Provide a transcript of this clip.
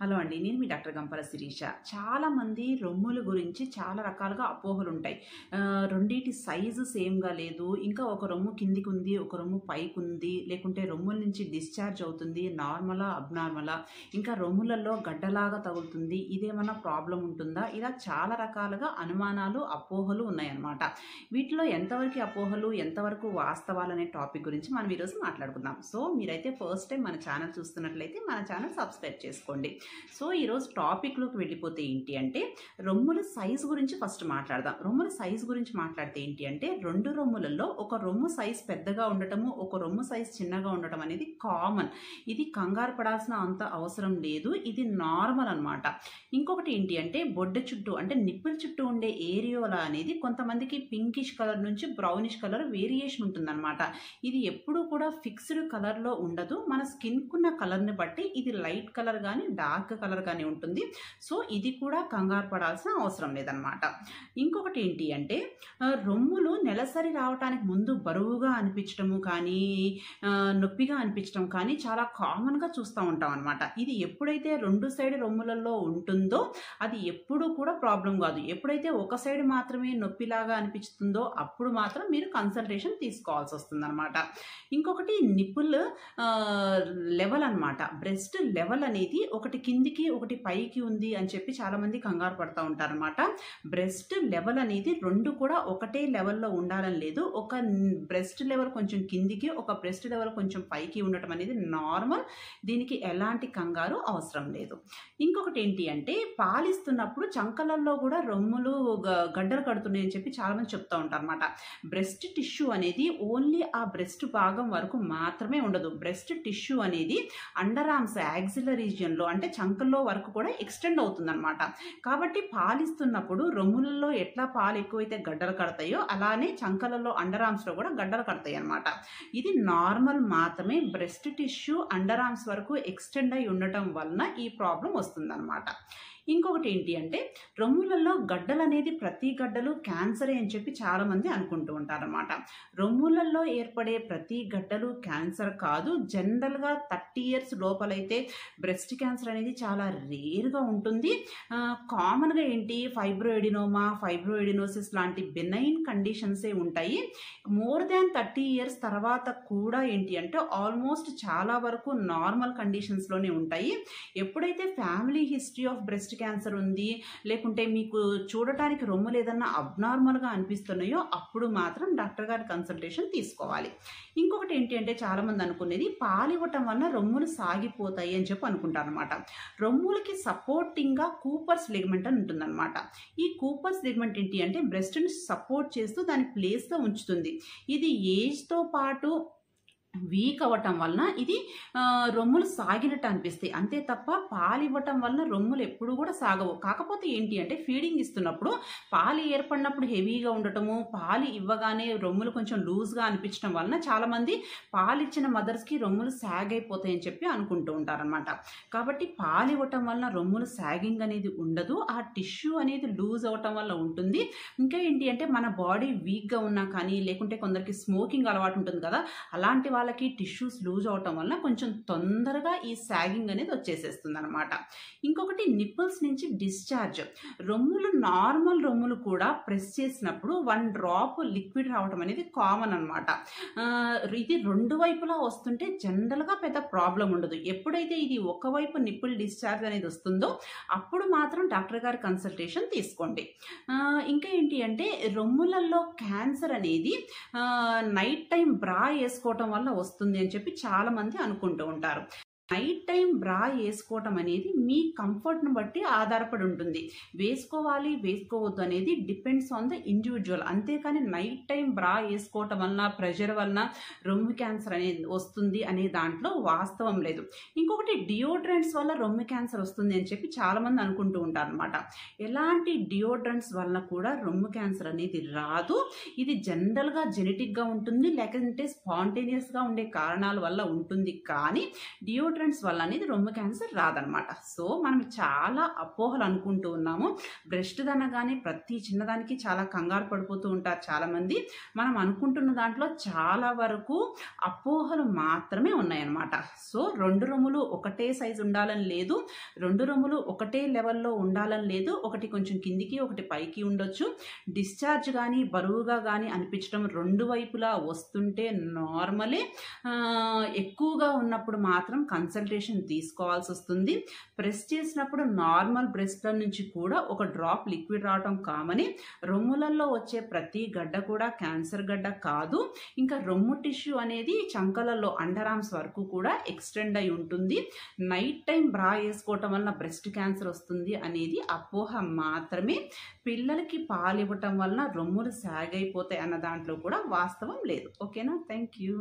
Hello అండి. నేను మీ doctor గంపల శిరీష. చాలామంది రొమ్ముల గురించి చాలా రకాలుగా అపోహలుంటాయి. రెండిటి సైజు సేమ్‌గా లేదు. ఇంకా ఒక రొమ్ము కిందికుంది, ఒక రొమ్ము పైకుంది. లేకుంటే రొమ్ముల నుంచి డిశ్చార్జ్ అవుతుంది. నార్మలా? అబ్నార్మలా? ఇంకా రొమ్ములలో గడ్డలాగా తగులుతుంది. ఇదేమన్నా ప్రాబ్లమ్ ఉంటుందా? ఇలా చాలా రకాలుగా అనుమానాలు, అపోహలు ఉన్నాయన్నమాట. వీటిలో ఎంతవరకు అపోహలు, ఎంతవరకు వాస్తవాలనే టాపిక్ గురించి మనం ఈరోజు మాట్లాడుకుందాం. సో, మీరైతే ఫస్ట్ టైం మన ఛానల్ చూస్తున్నట్లయితే మన ఛానల్ సబ్స్క్రైబ్ చేసుకోండి. సో ఈరోజు టాపిక్లోకి వెళ్ళిపోతే ఏంటి అంటే రొమ్ముల సైజు గురించి ఫస్ట్ మాట్లాడదాం. రొమ్ముల సైజు గురించి మాట్లాడితే ఏంటి అంటే రెండు రొమ్ములలో ఒక రొమ్ము సైజు పెద్దగా ఉండటము, ఒక రొమ్ము సైజు చిన్నగా ఉండటం అనేది కామన్. ఇది కంగారు పడాల్సిన అంత అవసరం లేదు. ఇది నార్మల్ అనమాట. ఇంకొకటి ఏంటి అంటే బొడ్డ చుట్టూ అంటే నిప్పుల చుట్టూ ఉండే ఏరియోలా అనేది కొంతమందికి పింకిష్ కలర్ నుంచి బ్రౌనిష్ కలర్ వేరియేషన్ ఉంటుందన్నమాట. ఇది ఎప్పుడూ కూడా ఫిక్స్డ్ కలర్లో ఉండదు. మన స్కిన్కున్న కలర్ని బట్టి ఇది లైట్ కలర్ కానీ డార్క్ కలర్ గానే ఉంటుంది. సో ఇది కూడా కంగారు పడాల్సిన అవసరం లేదనమాట. ఇంకొకటి ఏంటి అంటే రొమ్ములు నెలసరి రావడానికి ముందు బరువుగా అనిపించడము కానీ నొప్పిగా అనిపించడం కానీ చాలా కామన్గా చూస్తూ ఉంటాం అనమాట. ఇది ఎప్పుడైతే రెండు సైడ్ రొమ్ములలో ఉంటుందో అది ఎప్పుడు కూడా ప్రాబ్లం కాదు. ఎప్పుడైతే ఒక సైడ్ మాత్రమే నొప్పిలాగా అనిపిస్తుందో అప్పుడు మాత్రం మీరు కన్సల్టేషన్ తీసుకోవాల్సి వస్తుంది అనమాట. ఇంకొకటి నిప్పుల్ లెవెల్ అనమాట. బ్రెస్ట్ లెవెల్ అనేది ఒకటి కిందికి ఒకటి పైకి ఉంది అని చెప్పి చాలామంది కంగారు పడుతూ ఉంటారనమాట. బ్రెస్ట్ లెవెల్ అనేది రెండు కూడా ఒకటే లెవెల్లో ఉండాలని లేదు. ఒక బ్రెస్ట్ లెవెల్ కొంచెం కిందికి, ఒక బ్రెస్ట్ లెవెల్ కొంచెం పైకి ఉండటం అనేది నార్మల్. దీనికి ఎలాంటి కంగారు అవసరం లేదు. ఇంకొకటి ఏంటి అంటే పాలిస్తున్నప్పుడు చంకలల్లో కూడా రొమ్ములు గడ్డలు కడుతున్నాయి అని చెప్పి చాలామంది చెప్తూ ఉంటారు అనమాట. బ్రెస్ట్ టిష్యూ అనేది ఓన్లీ ఆ బ్రెస్ట్ భాగం వరకు మాత్రమే ఉండదు. బ్రెస్ట్ టిష్యూ అనేది అండర్ ఆర్మ్స్ యాక్సిలర్ రీజియన్లో అంటే చంకల్లో వరకు కూడా ఎక్స్టెండ్ అవుతుందన్నమాట. కాబట్టి పాలిస్తున్నప్పుడు రొమ్ములలో ఎట్లా పాలు ఎక్కువైతే గడ్డలు కడతాయో అలానే చంకలలో అండర్ ఆర్మ్స్లో కూడా గడ్డలు కడతాయి అన్నమాట. ఇది నార్మల్ మాత్రమే. బ్రెస్ట్ టిష్యూ అండర్ ఆర్మ్స్ వరకు ఎక్స్టెండ్ అయి ఉండటం వలన ఈ ప్రాబ్లం వస్తుందన్నమాట. ఇంకొకటి ఏంటి అంటే రొమ్ములలో గడ్డలు అనేది ప్రతి గడ్డలు క్యాన్సరే అని చెప్పి చాలామంది అనుకుంటూ ఉంటారన్నమాట. రొమ్ములలో ఏర్పడే ప్రతి గడ్డలు క్యాన్సర్ కాదు. జనరల్గా 30 years లోపలైతే బ్రెస్ట్ క్యాన్సర్ అనేది చాలా రేర్గా ఉంటుంది. కామన్గా ఏంటి ఫైబ్రోఎడినోమా, ఫైబ్రోఎడినోసిస్ లాంటి బెనైన్ కండిషన్సే ఉంటాయి. మోర్ దాన్ 30 years తర్వాత కూడా ఏంటి అంటే ఆల్మోస్ట్ చాలా వరకు నార్మల్ కండిషన్స్లోనే ఉంటాయి. ఎప్పుడైతే family history of breast cancer ఉంది, లేకుంటే మీకు చూడటానికి రొమ్ములు ఏదన్నా అబ్నార్మల్గా అనిపిస్తున్నాయో అప్పుడు మాత్రం డాక్టర్ గారి కన్సల్టేషన్ తీసుకోవాలి. ఇంకొకటి ఏంటి అంటే చాలామంది అనుకునేది పాలివ్వటం వల్ల రొమ్ములు సాగిపోతాయి అని చెప్పి అనుకుంటారు అనమాట. రొమ్ములకి సపోర్టింగ్గా కూపర్స్ లిగమెంట్ అని ఉంటుందన్నమాట. ఈ కూపర్స్ లిగమెంట్ ఏంటి అంటే బ్రెస్ట్ని సపోర్ట్ చేస్తూ దాని ప్లేస్లో ఉంచుతుంది. ఇది ఏజ్తో పాటు వీక్ అవ్వటం వలన ఇది రొమ్ములు సాగినట్టు అనిపిస్తాయి. అంతే తప్ప పాలు ఇవ్వటం వలన రొమ్ములు ఎప్పుడు కూడా సాగవు. కాకపోతే ఏంటి అంటే ఫీడింగ్ ఇస్తున్నప్పుడు పాలు ఏర్పడినప్పుడు హెవీగా ఉండటము, పాలు ఇవ్వగానే రొమ్ములు కొంచెం లూజ్గా అనిపించడం వలన చాలామంది పాలు ఇచ్చిన మదర్స్కి రొమ్ములు సాగ్ అయిపోతాయని చెప్పి అనుకుంటూ ఉంటారనమాట. కాబట్టి పాలు ఇవ్వటం వలన రొమ్ములు సాగింగ్ అనేది ఉండదు. ఆ టిష్యూ అనేది లూజ్ అవ్వటం వల్ల ఉంటుంది. ఇంకా ఏంటి అంటే మన బాడీ వీక్గా ఉన్నా కానీ లేకుంటే కొందరికి స్మోకింగ్ అలవాటు ఉంటుంది కదా, అలాంటి వాళ్ళకి టిష్యూస్ లూజ్ అవటం వల్ల కొంచెం తొందరగా ఈ సాగింగ్ అనేది వచ్చేసేస్తుంది అనమాట. ఇంకొకటి నిప్పుల్స్ నుంచి డిశ్చార్జ్. నార్మల్ రొమ్ములు కూడా ప్రెస్ చేసినప్పుడు 1 drop లిక్విడ్ రావటం అనేది కామన్ అనమాట. ఇది రెండు వైపులా వస్తుంటే జనరల్గా పెద్ద ప్రాబ్లం ఉండదు. ఎప్పుడైతే ఇది ఒకవైపు నిప్పుల్ డిశ్చార్జ్ అనేది వస్తుందో అప్పుడు మాత్రం డాక్టర్ గారి కన్సల్టేషన్ తీసుకోండి. ఇంకా ఏంటి అంటే రొమ్ములలో క్యాన్సర్ అనేది నైట్ టైం బ్రా వేసుకోవటం వల్ల వస్తుంది అని చెప్పి చాలామంది అనుకుంటూ ఉంటారు. నైట్ టైం బ్రా వేసుకోవటం అనేది మీ కంఫర్ట్ను బట్టి ఆధారపడి ఉంటుంది. వేసుకోవాలి వేసుకోవద్దు అనేది డిపెండ్స్ ఆన్ ద ఇండివిజువల్. అంతేకాని నైట్ టైం బ్రా వేసుకోవటం వలన ప్రెషర్ వలన రొమ్ము క్యాన్సర్ అనేది వస్తుంది అనే దాంట్లో వాస్తవం లేదు. ఇంకొకటి డియోడ్రెంట్స్ వల్ల రొమ్ము క్యాన్సర్ వస్తుంది అని చెప్పి చాలామంది అనుకుంటూ ఉంటారు అనమాట. ఎలాంటి డియోడ్రెంట్స్ వలన కూడా రొమ్ము క్యాన్సర్ అనేది రాదు. ఇది జనరల్గా జెనెటిక్గా ఉంటుంది, లేకుంటే స్పాంటేనియస్గా ఉండే కారణాల వల్ల ఉంటుంది. కానీ డియోడ్రెంట్ డియోడ్రెంట్స్ వల్ల అనేది రొమ్ము క్యాన్సర్ రాదనమాట. సో మనం చాలా అపోహలు అనుకుంటూ ఉన్నాము. బ్రెస్ట్ అనగానే ప్రతి చిన్నదానికి చాలా కంగారు పడిపోతూ ఉంటారు చాలామంది. మనం అనుకుంటున్న దాంట్లో చాలా వరకు అపోహలు మాత్రమే ఉన్నాయన్నమాట. సో 2 రొమ్ములు ఒకటే సైజు ఉండాలని లేదు, 2 రొమ్ములు ఒకటే లెవెల్లో ఉండాలని లేదు. ఒకటి కొంచెం కిందికి ఒకటి పైకి ఉండొచ్చు. డిశ్చార్జ్ కానీ బరువుగా కానీ అనిపించడం 2 వైపులా వస్తుంటే నార్మలే. ఎక్కువగా ఉన్నప్పుడు మాత్రం కన్సల్టేషన్ తీసుకోవాల్సి వస్తుంది. ప్రెస్ చేసినప్పుడు నార్మల్ బ్రెస్ట్ల నుంచి కూడా ఒక డ్రాప్ లిక్విడ్ రావటం కామని. రొమ్ములలో వచ్చే ప్రతి గడ్డ కూడా క్యాన్సర్ గడ్డ కాదు. ఇంకా రొమ్ము టిష్యూ అనేది చంకలలో అండర్ ఆర్మ్స్ వరకు కూడా ఎక్స్టెండ్ అయి ఉంటుంది. నైట్ టైం బ్రా వేసుకోవటం వలన బ్రెస్ట్ క్యాన్సర్ వస్తుంది అనేది అపోహ మాత్రమే. పిల్లలకి పాలు ఇవ్వటం వలన రొమ్ములు సాగైపోతాయి అన్న దాంట్లో కూడా వాస్తవం లేదు. ఓకేనా? Thank you.